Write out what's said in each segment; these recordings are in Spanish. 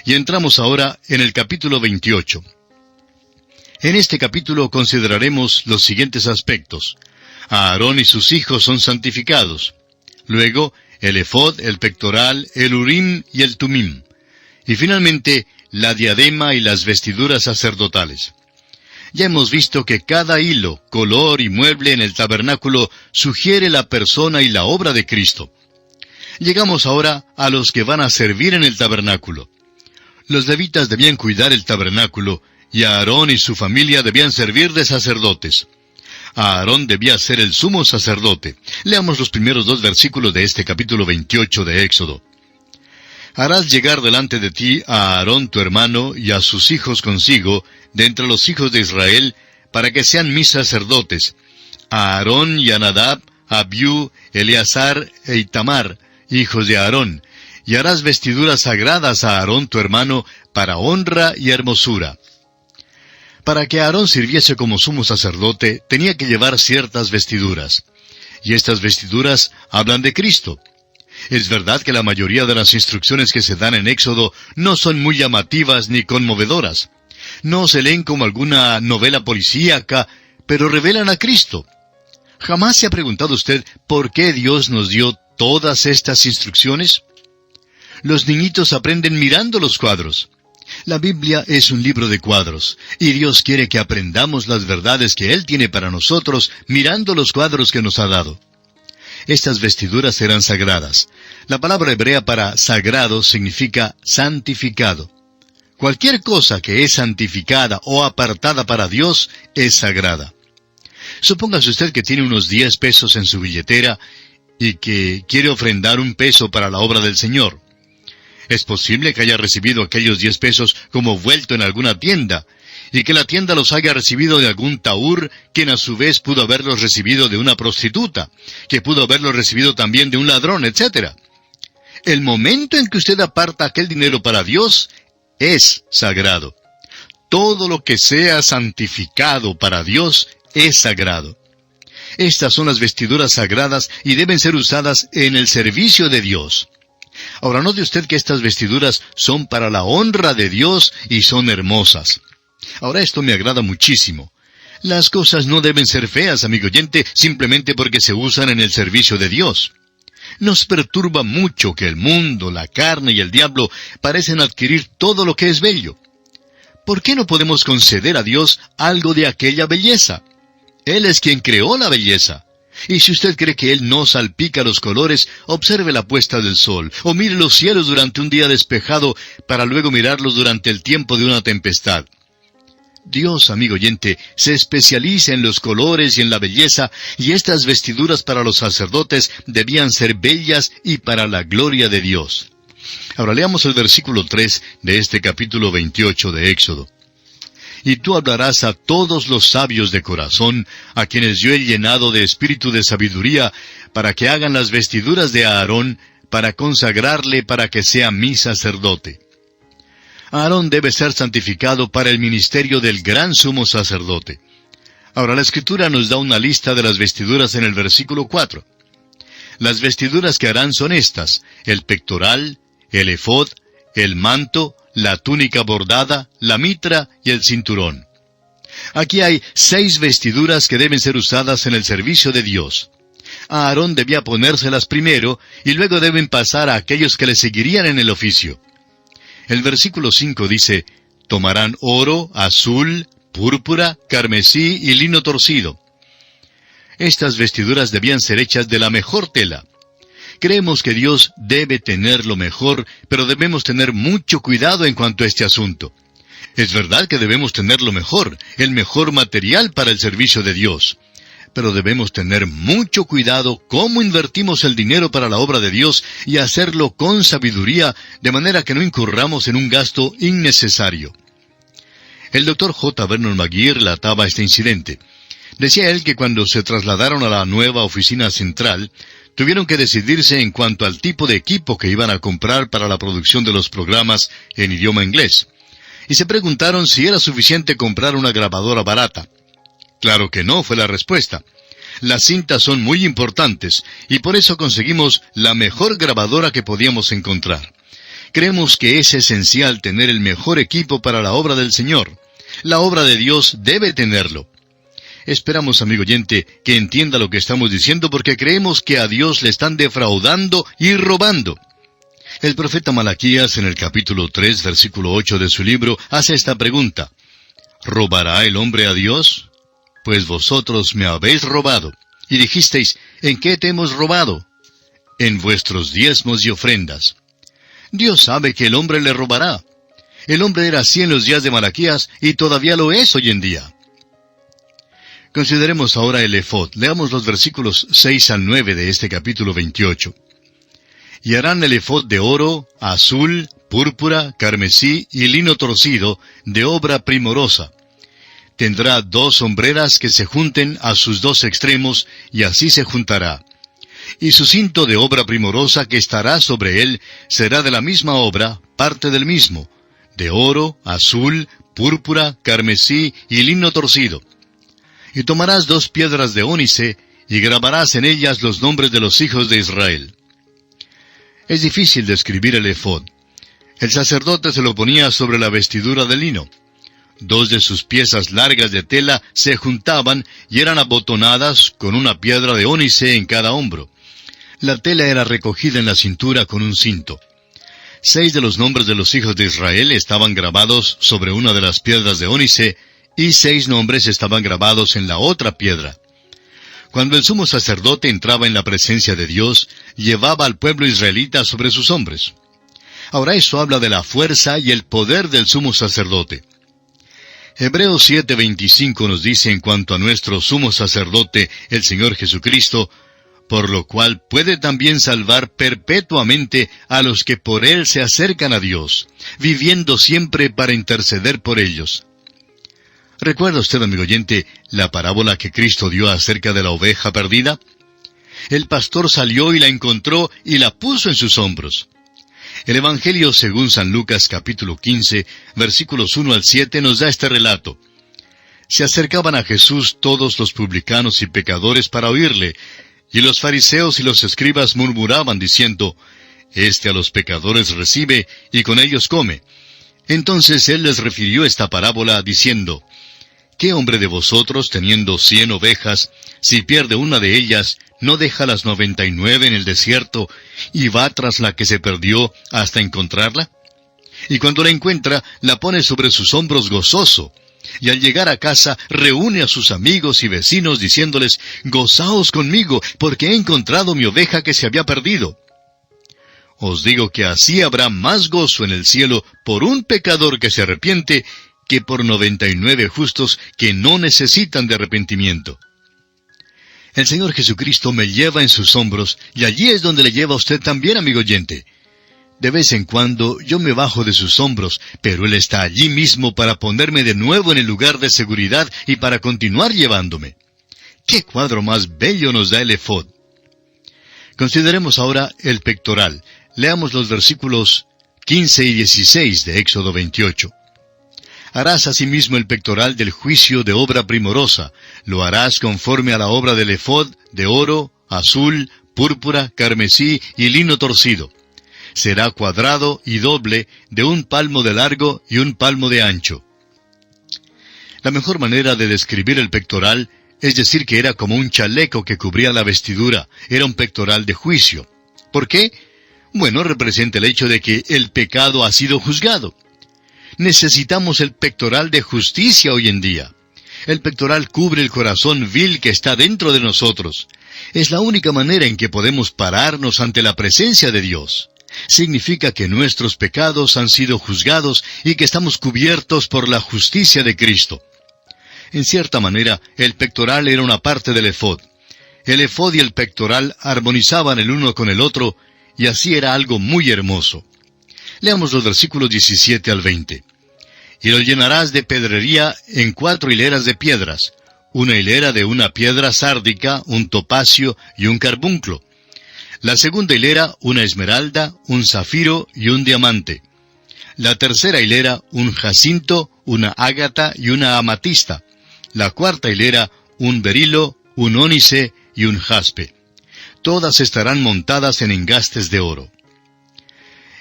y entramos ahora en el capítulo 28. En este capítulo consideraremos los siguientes aspectos. Aarón y sus hijos son santificados. Luego, el efod, el pectoral, el urim y el tumim. Y finalmente, la diadema y las vestiduras sacerdotales. Ya hemos visto que cada hilo, color y mueble en el tabernáculo sugiere la persona y la obra de Cristo. Llegamos ahora a los que van a servir en el tabernáculo. Los levitas debían cuidar el tabernáculo, y Aarón y su familia debían servir de sacerdotes. Aarón debía ser el sumo sacerdote. Leamos los primeros 2 versículos de este capítulo 28 de Éxodo. Harás llegar delante de ti a Aarón tu hermano y a sus hijos consigo, de entre los hijos de Israel, para que sean mis sacerdotes, a Aarón y a Nadab, a Abiú, Eleazar e Itamar, hijos de Aarón, y harás vestiduras sagradas a Aarón tu hermano, para honra y hermosura. Para que Aarón sirviese como sumo sacerdote, tenía que llevar ciertas vestiduras. Y estas vestiduras hablan de Cristo. Es verdad que la mayoría de las instrucciones que se dan en Éxodo no son muy llamativas ni conmovedoras. No se leen como alguna novela policíaca, pero revelan a Cristo. ¿Jamás se ha preguntado usted por qué Dios nos dio todas estas instrucciones? Los niñitos aprenden mirando los cuadros. La Biblia es un libro de cuadros, y Dios quiere que aprendamos las verdades que Él tiene para nosotros mirando los cuadros que nos ha dado. Estas vestiduras serán sagradas. La palabra hebrea para sagrado significa santificado. Cualquier cosa que es santificada o apartada para Dios es sagrada. Supóngase usted que tiene unos 10 pesos en su billetera y que quiere ofrendar un peso para la obra del Señor. Es posible que haya recibido aquellos 10 pesos como vuelto en alguna tienda, y que la tienda los haya recibido de algún taur, quien a su vez pudo haberlos recibido de una prostituta, que pudo haberlos recibido también de un ladrón, etc. El momento en que usted aparta aquel dinero para Dios es sagrado. Todo lo que sea santificado para Dios es sagrado. Estas son las vestiduras sagradas y deben ser usadas en el servicio de Dios. Ahora, note usted que estas vestiduras son para la honra de Dios y son hermosas. Ahora, esto me agrada muchísimo. Las cosas no deben ser feas, amigo oyente, simplemente porque se usan en el servicio de Dios. Nos perturba mucho que el mundo, la carne y el diablo parecen adquirir todo lo que es bello. ¿Por qué no podemos conceder a Dios algo de aquella belleza? Él es quien creó la belleza. Y si usted cree que Él no salpica los colores, observe la puesta del sol, o mire los cielos durante un día despejado, para luego mirarlos durante el tiempo de una tempestad. Dios, amigo oyente, se especializa en los colores y en la belleza, y estas vestiduras para los sacerdotes debían ser bellas y para la gloria de Dios. Ahora leamos el versículo 3 de este capítulo 28 de Éxodo. Y tú hablarás a todos los sabios de corazón, a quienes yo he llenado de espíritu de sabiduría, para que hagan las vestiduras de Aarón, para consagrarle para que sea mi sacerdote. Aarón debe ser santificado para el ministerio del gran sumo sacerdote. Ahora la Escritura nos da una lista de las vestiduras en el versículo 4. Las vestiduras que harán son estas: el pectoral, el efod, el manto, la túnica bordada, la mitra y el cinturón. Aquí hay 6 vestiduras que deben ser usadas en el servicio de Dios. Aarón debía ponérselas primero, y luego deben pasar a aquellos que le seguirían en el oficio. El versículo 5 dice: tomarán oro, azul, púrpura, carmesí y lino torcido. Estas vestiduras debían ser hechas de la mejor tela. Creemos que Dios debe tener lo mejor, pero debemos tener mucho cuidado en cuanto a este asunto. Es verdad que debemos tener lo mejor, el mejor material para el servicio de Dios. Pero debemos tener mucho cuidado cómo invertimos el dinero para la obra de Dios y hacerlo con sabiduría, de manera que no incurramos en un gasto innecesario. El Dr. J. Vernon McGee relataba este incidente. Decía él que cuando se trasladaron a la nueva oficina central, tuvieron que decidirse en cuanto al tipo de equipo que iban a comprar para la producción de los programas en idioma inglés. Y se preguntaron si era suficiente comprar una grabadora barata. Claro que no, fue la respuesta. Las cintas son muy importantes, y por eso conseguimos la mejor grabadora que podíamos encontrar. Creemos que es esencial tener el mejor equipo para la obra del Señor. La obra de Dios debe tenerlo. Esperamos, amigo oyente, que entienda lo que estamos diciendo porque creemos que a Dios le están defraudando y robando. El profeta Malaquías, en el capítulo 3, versículo 8 de su libro, hace esta pregunta: ¿robará el hombre a Dios? Pues vosotros me habéis robado. Y dijisteis: ¿en qué te hemos robado? En vuestros diezmos y ofrendas. Dios sabe que el hombre le robará. El hombre era así en los días de Malaquías y todavía lo es hoy en día. Consideremos ahora el efod. Leamos los versículos 6 al 9 de este capítulo 28. Y harán el efod de oro, azul, púrpura, carmesí y lino torcido, de obra primorosa. Tendrá 2 hombreras que se junten a sus 2 extremos, y así se juntará. Y su cinto de obra primorosa que estará sobre él será de la misma obra, parte del mismo, de oro, azul, púrpura, carmesí y lino torcido. Y tomarás 2 piedras de ónice, y grabarás en ellas los nombres de los hijos de Israel. Es difícil describir el efod. El sacerdote se lo ponía sobre la vestidura de lino. 2 de sus piezas largas de tela se juntaban y eran abotonadas con una piedra de ónice en cada hombro. La tela era recogida en la cintura con un cinto. 6 de los nombres de los hijos de Israel estaban grabados sobre una de las piedras de ónice, y 6 nombres estaban grabados en la otra piedra. Cuando el sumo sacerdote entraba en la presencia de Dios, llevaba al pueblo israelita sobre sus hombros. Ahora eso habla de la fuerza y el poder del sumo sacerdote. Hebreos 7:25 nos dice en cuanto a nuestro sumo sacerdote, el Señor Jesucristo, por lo cual puede también salvar perpetuamente a los que por Él se acercan a Dios, viviendo siempre para interceder por ellos. ¿Recuerda usted, amigo oyente, la parábola que Cristo dio acerca de la oveja perdida? El pastor salió y la encontró y la puso en sus hombros. El Evangelio según San Lucas capítulo 15, versículos 1 al 7 nos da este relato. Se acercaban a Jesús todos los publicanos y pecadores para oírle, y los fariseos y los escribas murmuraban diciendo: Este a los pecadores recibe y con ellos come. Entonces él les refirió esta parábola diciendo: ¿Qué hombre de vosotros, teniendo 100 ovejas, si pierde una de ellas, no deja las 99 en el desierto, y va tras la que se perdió hasta encontrarla? Y cuando la encuentra, la pone sobre sus hombros gozoso, y al llegar a casa, reúne a sus amigos y vecinos, diciéndoles: Gozaos conmigo, porque he encontrado mi oveja que se había perdido. Os digo que así habrá más gozo en el cielo por un pecador que se arrepiente, que por 99 justos que no necesitan de arrepentimiento. El Señor Jesucristo me lleva en sus hombros, y allí es donde le lleva a usted también, amigo oyente. De vez en cuando yo me bajo de sus hombros, pero Él está allí mismo para ponerme de nuevo en el lugar de seguridad y para continuar llevándome. ¡Qué cuadro más bello nos da el efod! Consideremos ahora el pectoral. Leamos los versículos 15 y 16 de Éxodo 28. Harás asimismo el pectoral del juicio de obra primorosa. Lo harás conforme a la obra del efod, de oro, azul, púrpura, carmesí y lino torcido. Será cuadrado y doble, de 1 palmo de largo y 1 palmo de ancho. La mejor manera de describir el pectoral es decir que era como un chaleco que cubría la vestidura. Era un pectoral de juicio. ¿Por qué? Bueno, representa el hecho de que el pecado ha sido juzgado. Necesitamos el pectoral de justicia hoy en día. El pectoral cubre el corazón vil que está dentro de nosotros. Es la única manera en que podemos pararnos ante la presencia de Dios. Significa que nuestros pecados han sido juzgados y que estamos cubiertos por la justicia de Cristo. En cierta manera, el pectoral era una parte del efod. El efod y el pectoral armonizaban el uno con el otro, y así era algo muy hermoso. Leamos los versículos 17 al 20. Y lo llenarás de pedrería en 4 hileras de piedras, una hilera de una piedra sárdica, un topacio y un carbunclo. La segunda hilera, una esmeralda, un zafiro y un diamante. La tercera hilera, un jacinto, una ágata y una amatista. La cuarta hilera, un berilo, un ónice y un jaspe. Todas estarán montadas en engastes de oro.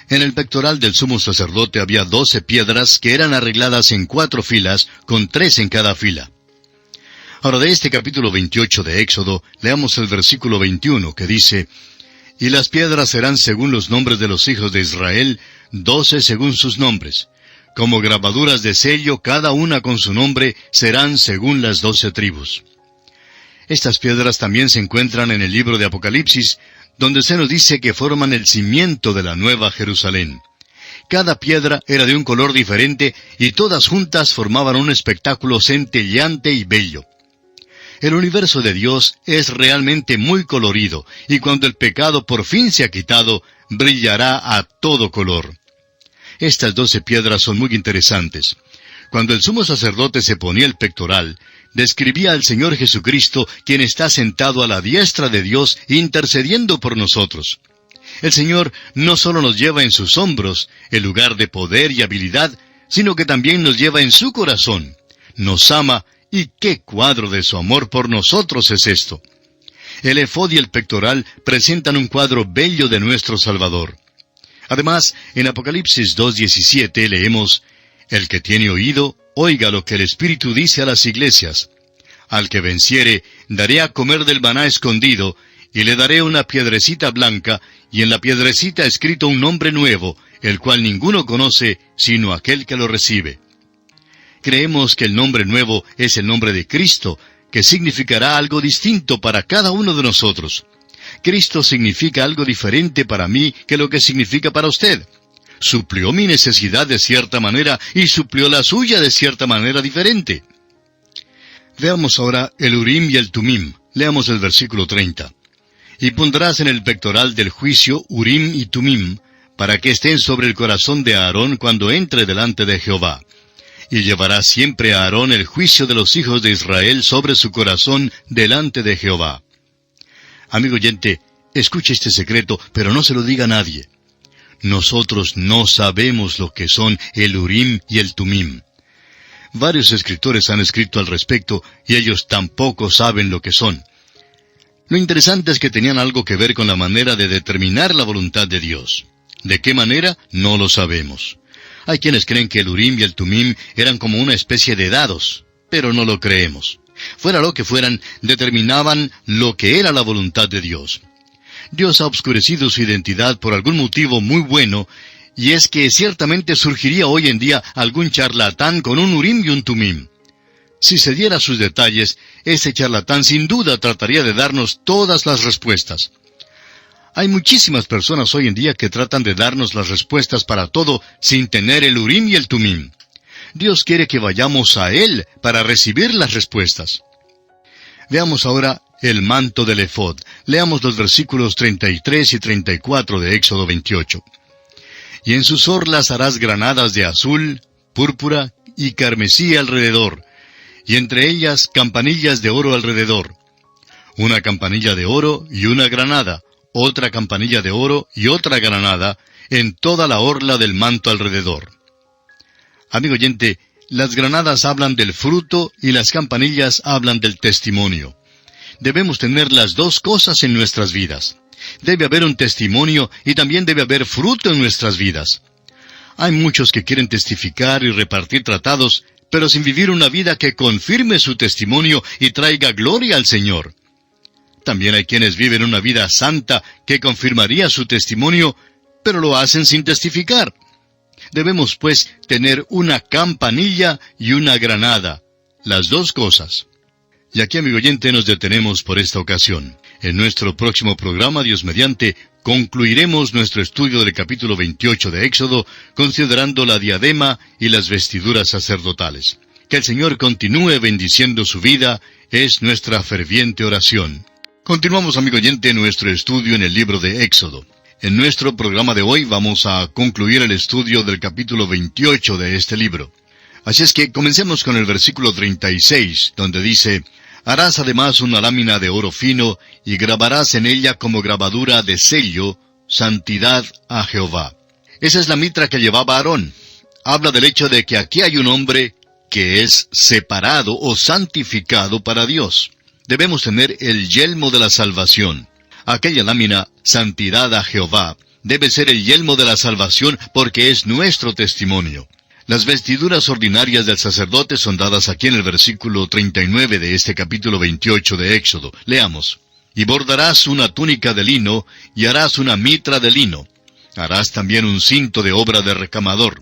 En el pectoral del sumo sacerdote había 12 piedras que eran arregladas en 4 filas, con 3 en cada fila. Ahora, de este capítulo 28 de Éxodo, leamos el versículo 21, que dice: «Y las piedras serán según los nombres de los hijos de Israel, 12 según sus nombres. Como grabaduras de sello, cada una con su nombre, serán según las 12 tribus». Estas piedras también se encuentran en el libro de Apocalipsis, donde se nos dice que forman el cimiento de la Nueva Jerusalén. Cada piedra era de un color diferente y todas juntas formaban un espectáculo centelleante y bello. El universo de Dios es realmente muy colorido, y cuando el pecado por fin se ha quitado, brillará a todo color. Estas 12 piedras son muy interesantes. Cuando el sumo sacerdote se ponía el pectoral, describía al Señor Jesucristo, quien está sentado a la diestra de Dios, intercediendo por nosotros. El Señor no solo nos lleva en sus hombros, el lugar de poder y habilidad, sino que también nos lleva en su corazón. Nos ama, y qué cuadro de su amor por nosotros es esto. El efod y el pectoral presentan un cuadro bello de nuestro Salvador. Además, en Apocalipsis 2:17 leemos: «El que tiene oído, oiga lo que el Espíritu dice a las iglesias. Al que venciere, daré a comer del maná escondido, y le daré una piedrecita blanca, y en la piedrecita escrito un nombre nuevo, el cual ninguno conoce, sino aquel que lo recibe». Creemos que el nombre nuevo es el nombre de Cristo, que significará algo distinto para cada uno de nosotros. Cristo significa algo diferente para mí que lo que significa para usted. Suplió mi necesidad de cierta manera y suplió la suya de cierta manera diferente. Veamos ahora el Urim y el Tumim. Leamos el versículo 30. «Y pondrás en el pectoral del juicio Urim y Tumim, para que estén sobre el corazón de Aarón cuando entre delante de Jehová. Y llevará siempre a Aarón el juicio de los hijos de Israel sobre su corazón delante de Jehová». Amigo oyente, escuche este secreto, pero no se lo diga a nadie. Nosotros no sabemos lo que son el Urim y el Tumim. Varios escritores han escrito al respecto, y ellos tampoco saben lo que son. Lo interesante es que tenían algo que ver con la manera de determinar la voluntad de Dios. ¿De qué manera? No lo sabemos. Hay quienes creen que el Urim y el Tumim eran como una especie de dados, pero no lo creemos. Fuera lo que fueran, determinaban lo que era la voluntad de Dios. Dios ha obscurecido su identidad por algún motivo muy bueno, y es que ciertamente surgiría hoy en día algún charlatán con un Urim y un Tumim. Si se diera sus detalles, ese charlatán sin duda trataría de darnos todas las respuestas. Hay muchísimas personas hoy en día que tratan de darnos las respuestas para todo sin tener el Urim y el Tumim. Dios quiere que vayamos a Él para recibir las respuestas. Veamos ahora el manto del efod. Leamos los versículos 33 y 34 de Éxodo 28. «Y en sus orlas harás granadas de azul, púrpura y carmesí alrededor, y entre ellas campanillas de oro alrededor. Una campanilla de oro y una granada, otra campanilla de oro y otra granada, en toda la orla del manto alrededor». Amigo oyente, las granadas hablan del fruto y las campanillas hablan del testimonio. Debemos tener las dos cosas en nuestras vidas. Debe haber un testimonio y también debe haber fruto en nuestras vidas. Hay muchos que quieren testificar y repartir tratados, pero sin vivir una vida que confirme su testimonio y traiga gloria al Señor. También hay quienes viven una vida santa que confirmaría su testimonio, pero lo hacen sin testificar. Debemos, pues, tener una campanilla y una granada, las dos cosas. Y aquí, amigo oyente, nos detenemos por esta ocasión. En nuestro próximo programa, Dios mediante, concluiremos nuestro estudio del capítulo 28 de Éxodo, considerando la diadema y las vestiduras sacerdotales. Que el Señor continúe bendiciendo su vida, es nuestra ferviente oración. Continuamos, amigo oyente, nuestro estudio en el libro de Éxodo. En nuestro programa de hoy vamos a concluir el estudio del capítulo 28 de este libro. Así es que comencemos con el versículo 36, donde dice: «Harás además una lámina de oro fino, y grabarás en ella como grabadura de sello, santidad a Jehová». Esa es la mitra que llevaba Aarón. Habla del hecho de que aquí hay un hombre que es separado o santificado para Dios. Debemos tener el yelmo de la salvación. Aquella lámina, santidad a Jehová, debe ser el yelmo de la salvación porque es nuestro testimonio. Las vestiduras ordinarias del sacerdote son dadas aquí en el versículo 39 de este capítulo 28 de Éxodo. Leamos. Y bordarás una túnica de lino, y harás una mitra de lino. Harás también un cinto de obra de recamador.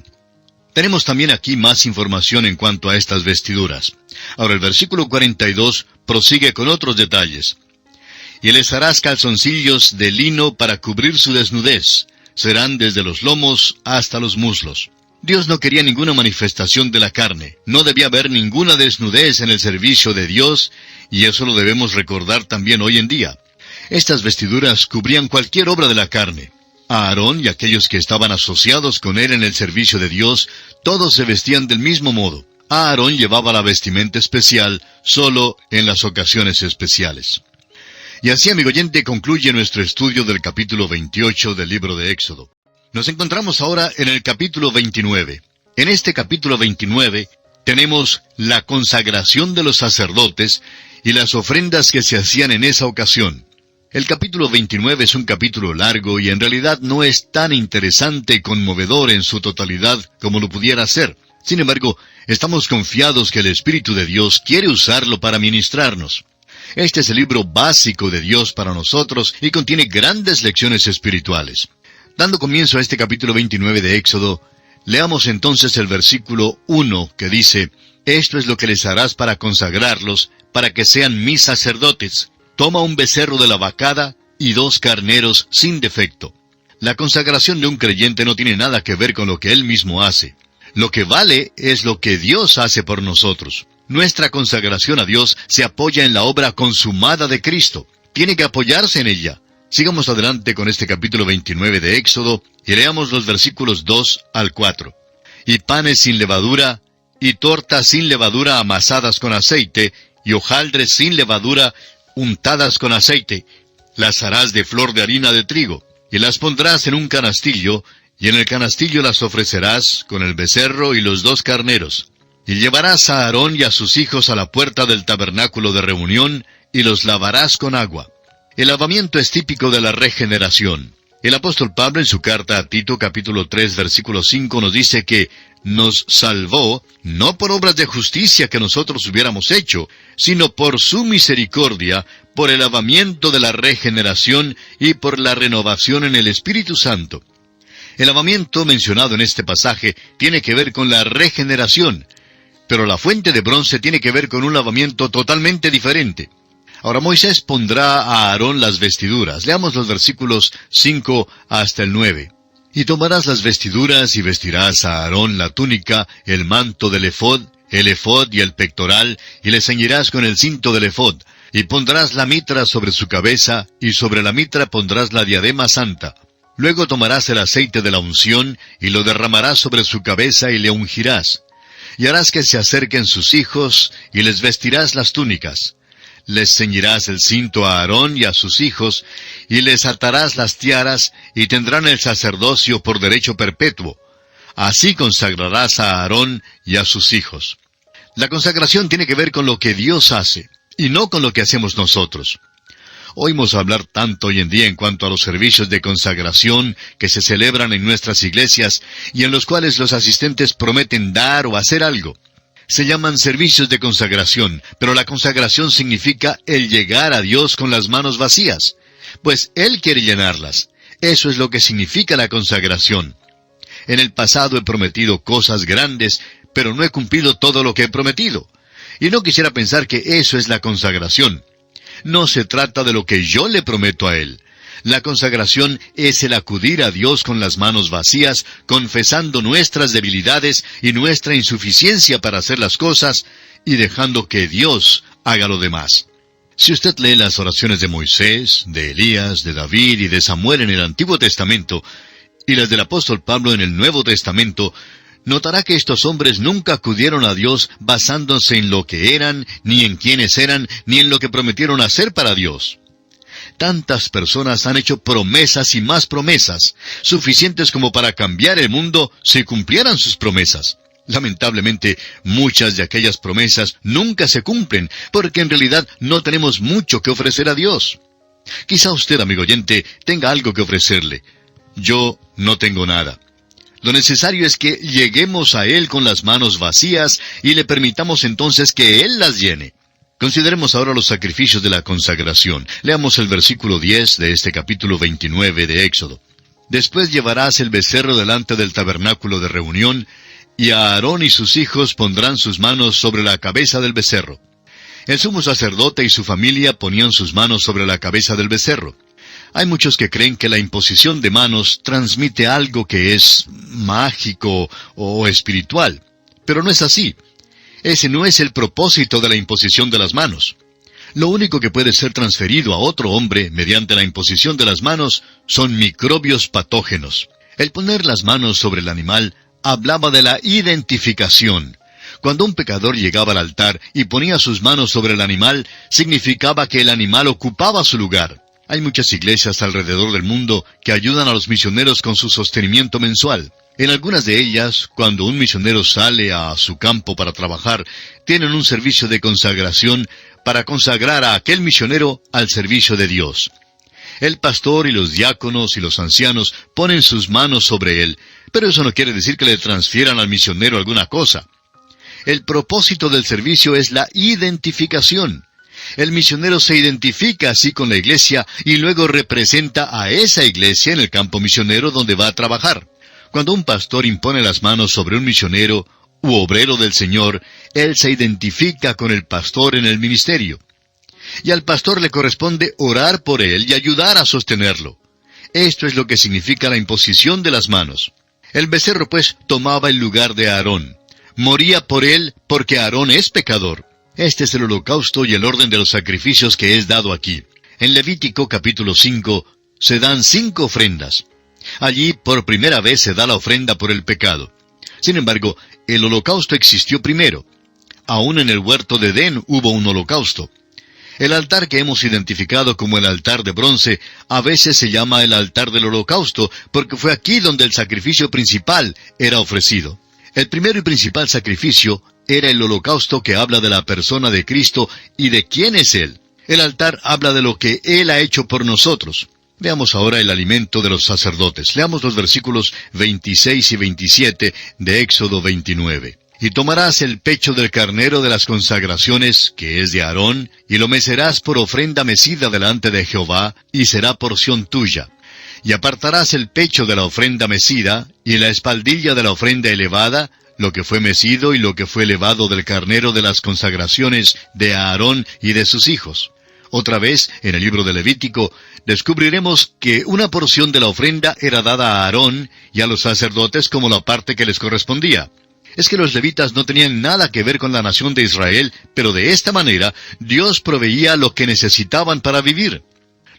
Tenemos también aquí más información en cuanto a estas vestiduras. Ahora el versículo 42 prosigue con otros detalles. Y les harás calzoncillos de lino para cubrir su desnudez. Serán desde los lomos hasta los muslos. Dios no quería ninguna manifestación de la carne. No debía haber ninguna desnudez en el servicio de Dios, y eso lo debemos recordar también hoy en día. Estas vestiduras cubrían cualquier obra de la carne. Aarón y aquellos que estaban asociados con él en el servicio de Dios, todos se vestían del mismo modo. Aarón llevaba la vestimenta especial solo en las ocasiones especiales. Y así, amigo oyente, concluye nuestro estudio del capítulo 28 del libro de Éxodo. Nos encontramos ahora en el capítulo 29. En este capítulo 29 tenemos la consagración de los sacerdotes y las ofrendas que se hacían en esa ocasión. El capítulo 29 es un capítulo largo y en realidad no es tan interesante y conmovedor en su totalidad como lo pudiera ser. Sin embargo, estamos confiados que el Espíritu de Dios quiere usarlo para ministrarnos. Este es el libro básico de Dios para nosotros y contiene grandes lecciones espirituales. Dando comienzo a este capítulo 29 de Éxodo, leamos entonces el versículo 1 que dice, «Esto es lo que les harás para consagrarlos, para que sean mis sacerdotes. Toma un becerro de la vacada y 2 carneros sin defecto». La consagración de un creyente no tiene nada que ver con lo que él mismo hace. Lo que vale es lo que Dios hace por nosotros. Nuestra consagración a Dios se apoya en la obra consumada de Cristo. Tiene que apoyarse en ella. Sigamos adelante con este capítulo 29 de Éxodo y leamos los versículos 2 al 4. «Y panes sin levadura, y tortas sin levadura amasadas con aceite, y hojaldres sin levadura untadas con aceite. Las harás de flor de harina de trigo, y las pondrás en un canastillo, y en el canastillo las ofrecerás con el becerro y los 2 carneros. Y llevarás a Aarón y a sus hijos a la puerta del tabernáculo de reunión, y los lavarás con agua». El lavamiento es típico de la regeneración. El apóstol Pablo en su carta a Tito capítulo 3 versículo 5 nos dice que nos salvó no por obras de justicia que nosotros hubiéramos hecho, sino por su misericordia, por el lavamiento de la regeneración y por la renovación en el Espíritu Santo. El lavamiento mencionado en este pasaje tiene que ver con la regeneración, pero la fuente de bronce tiene que ver con un lavamiento totalmente diferente. Ahora Moisés pondrá a Aarón las vestiduras. Leamos los versículos 5 hasta el 9. «Y tomarás las vestiduras y vestirás a Aarón la túnica, el manto del el efod y el pectoral, y le ceñirás con el cinto del efod. Y pondrás la mitra sobre su cabeza, y sobre la mitra pondrás la diadema santa. Luego tomarás el aceite de la unción, y lo derramarás sobre su cabeza, y le ungirás. Y harás que se acerquen sus hijos, y les vestirás las túnicas. Les ceñirás el cinto a Aarón y a sus hijos, y les atarás las tiaras, y tendrán el sacerdocio por derecho perpetuo. Así consagrarás a Aarón y a sus hijos». La consagración tiene que ver con lo que Dios hace, y no con lo que hacemos nosotros. Oímos hablar tanto hoy en día en cuanto a los servicios de consagración que se celebran en nuestras iglesias, y en los cuales los asistentes prometen dar o hacer algo. Se llaman servicios de consagración, pero la consagración significa el llegar a Dios con las manos vacías, pues Él quiere llenarlas. Eso es lo que significa la consagración. En el pasado he prometido cosas grandes, pero no he cumplido todo lo que he prometido. Y no quisiera pensar que eso es la consagración. No se trata de lo que yo le prometo a Él. La consagración es el acudir a Dios con las manos vacías, confesando nuestras debilidades y nuestra insuficiencia para hacer las cosas, y dejando que Dios haga lo demás. Si usted lee las oraciones de Moisés, de Elías, de David y de Samuel en el Antiguo Testamento, y las del apóstol Pablo en el Nuevo Testamento, notará que estos hombres nunca acudieron a Dios basándose en lo que eran, ni en quiénes eran, ni en lo que prometieron hacer para Dios. Tantas personas han hecho promesas y más promesas, suficientes como para cambiar el mundo si cumplieran sus promesas. Lamentablemente, muchas de aquellas promesas nunca se cumplen, porque en realidad no tenemos mucho que ofrecer a Dios. Quizá usted, amigo oyente, tenga algo que ofrecerle. yo no tengo nada. Lo necesario es que lleguemos a Él con las manos vacías y le permitamos entonces que Él las llene. Consideremos ahora los sacrificios de la consagración. Leamos el versículo 10 de este capítulo 29 de Éxodo. Después llevarás el becerro delante del tabernáculo de reunión, y a Aarón y sus hijos pondrán sus manos sobre la cabeza del becerro. El sumo sacerdote y su familia ponían sus manos sobre la cabeza del becerro. Hay muchos que creen que la imposición de manos transmite algo que es mágico o espiritual, pero no es así. Ese no es el propósito de la imposición de las manos. Lo único que puede ser transferido a otro hombre mediante la imposición de las manos son microbios patógenos. El poner las manos sobre el animal hablaba de la identificación. Cuando un pecador llegaba al altar y ponía sus manos sobre el animal, significaba que el animal ocupaba su lugar. Hay muchas iglesias alrededor del mundo que ayudan a los misioneros con su sostenimiento mensual. En algunas de ellas, cuando un misionero sale a su campo para trabajar, tienen un servicio de consagración para consagrar a aquel misionero al servicio de Dios. El pastor y los diáconos y los ancianos ponen sus manos sobre él, pero eso no quiere decir que le transfieran al misionero alguna cosa. El propósito del servicio es la identificación. El misionero se identifica así con la iglesia y luego representa a esa iglesia en el campo misionero donde va a trabajar. Cuando un pastor impone las manos sobre un misionero u obrero del Señor, él se identifica con el pastor en el ministerio. Y al pastor le corresponde orar por él y ayudar a sostenerlo. Esto es lo que significa la imposición de las manos. El becerro, pues, tomaba el lugar de Aarón. Moría por él porque Aarón es pecador. Este es el holocausto y el orden de los sacrificios que es dado aquí. En Levítico capítulo 5 se dan 5 ofrendas. Allí por primera vez se da la ofrenda por el pecado. Sin embargo, el holocausto existió primero. Aún en el huerto de Edén hubo un holocausto. El altar que hemos identificado como el altar de bronce a veces se llama el altar del holocausto porque fue aquí donde el sacrificio principal era ofrecido. El primero y principal sacrificio era el holocausto que habla de la persona de Cristo y de quién es Él. El altar habla de lo que Él ha hecho por nosotros. Veamos ahora el alimento de los sacerdotes. Leamos los versículos 26 y 27 de Éxodo 29. Y tomarás el pecho del carnero de las consagraciones, que es de Aarón, y lo mecerás por ofrenda mecida delante de Jehová, y será porción tuya. Y apartarás el pecho de la ofrenda mecida, y la espaldilla de la ofrenda elevada, lo que fue mecido y lo que fue elevado del carnero de las consagraciones de Aarón y de sus hijos. Otra vez, en el libro de Levítico, descubriremos que una porción de la ofrenda era dada a Aarón y a los sacerdotes como la parte que les correspondía. Es que los levitas no tenían nada que ver con la nación de Israel, pero de esta manera Dios proveía lo que necesitaban para vivir.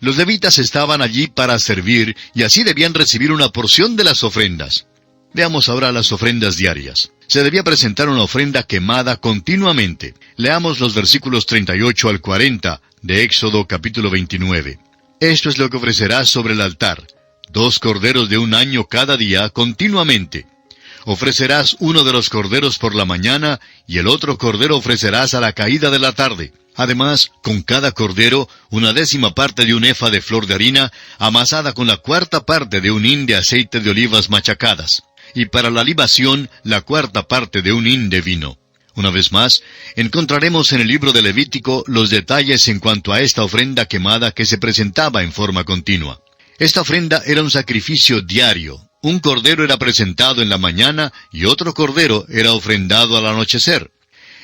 Los levitas estaban allí para servir y así debían recibir una porción de las ofrendas. Veamos ahora las ofrendas diarias. Se debía presentar una ofrenda quemada continuamente. Leamos los versículos 38 al 40 de Éxodo capítulo 29. Esto es lo que ofrecerás sobre el altar: 2 corderos de un año cada día continuamente. Ofrecerás uno de los corderos por la mañana y el otro cordero ofrecerás a la caída de la tarde. Además, con cada cordero, 1/10 parte de un efa de flor de harina, amasada con la 4ª parte de un hin de aceite de olivas machacadas. Y para la libación, la 4ª parte de un hin de vino. Una vez más, encontraremos en el libro de Levítico los detalles en cuanto a esta ofrenda quemada que se presentaba en forma continua. Esta ofrenda era un sacrificio diario. Un cordero era presentado en la mañana y otro cordero era ofrendado al anochecer.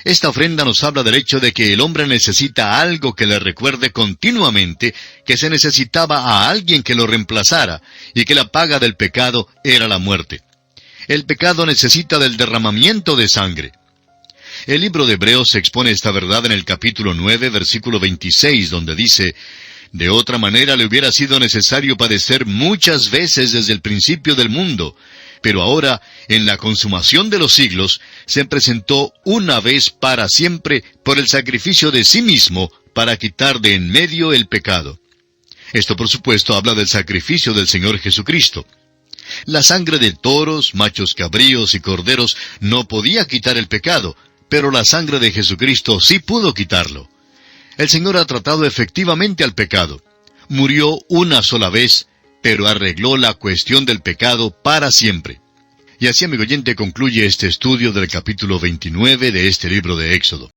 Esta ofrenda nos habla del hecho de que el hombre necesita algo que le recuerde continuamente que se necesitaba a alguien que lo reemplazara y que la paga del pecado era la muerte. El pecado necesita del derramamiento de sangre. El libro de Hebreos expone esta verdad en el capítulo 9, versículo 26, donde dice: «De otra manera le hubiera sido necesario padecer muchas veces desde el principio del mundo, pero ahora, en la consumación de los siglos, se presentó una vez para siempre por el sacrificio de sí mismo para quitar de en medio el pecado». Esto, por supuesto, habla del sacrificio del Señor Jesucristo. La sangre de toros, machos cabríos y corderos no podía quitar el pecado, pero la sangre de Jesucristo sí pudo quitarlo. El Señor ha tratado efectivamente al pecado. Murió una sola vez, pero arregló la cuestión del pecado para siempre. Y así, amigo oyente, concluye este estudio del capítulo 29 de este libro de Éxodo.